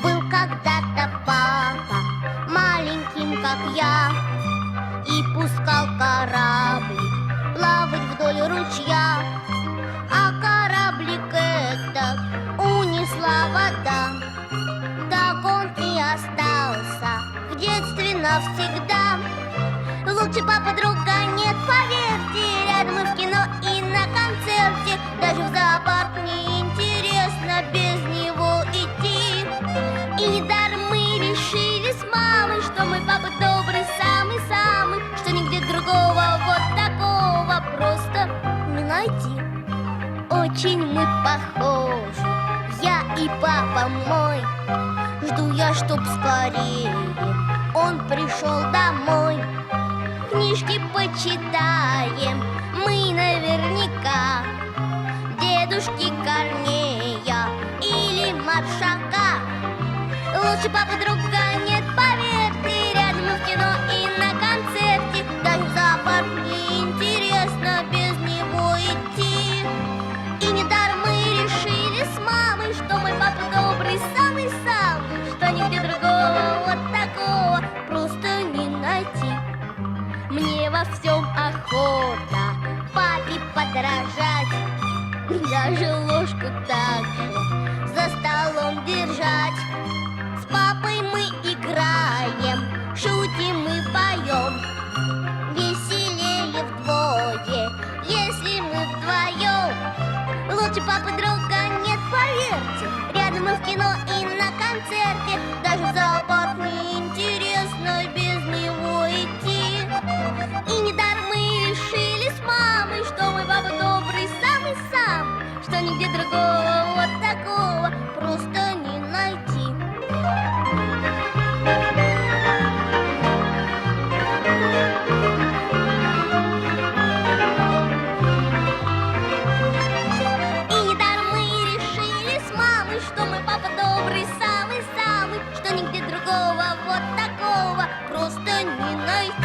Был когда-то папа маленьким, как я, и пускал кораблик плавать вдоль ручья. А кораблик этот унесла вода, так он и остался в детстве навсегда. Лучше папа друга нет, поверьте, рядом и в кино, и на концерте. Даже в зоопарк неинтересно без него идти. И недаром мы решили с мамой, что мой папа добрый, самый-самый, что нигде другого вот такого просто не найти. Очень мы похожи, я и папа мой. Жду я, чтоб скорее он пришел домой. Книжки почитаем мы наверняка, дедушки Корнея или Маршака. Лучше папы друга нет, поверьте, рядом и в кино, и на концерте. Даже в зоопарк неинтересно без него идти. И недаром мы решили с мамой, что мой папа добрый, самый-самый, что нигде другого вот такого просто не найти. Мне во всем охота папе подражать, даже ложку так же за столом держать. С папой мы играем, шутим и поем, веселее вдвое, если мы вдвоем. Лучше папы друга нет, поверьте, рядом и в кино, и на концерте. Даже в зоопарк неинтересно без него идти. И недаром мы решили с мамой, что мой папа добрый, самый-самый, что нигде другого вот такого просто не найти. И недаром мы решили с мамой, что мой папа добрый, самый-самый, что нигде другого вот такого просто не найти.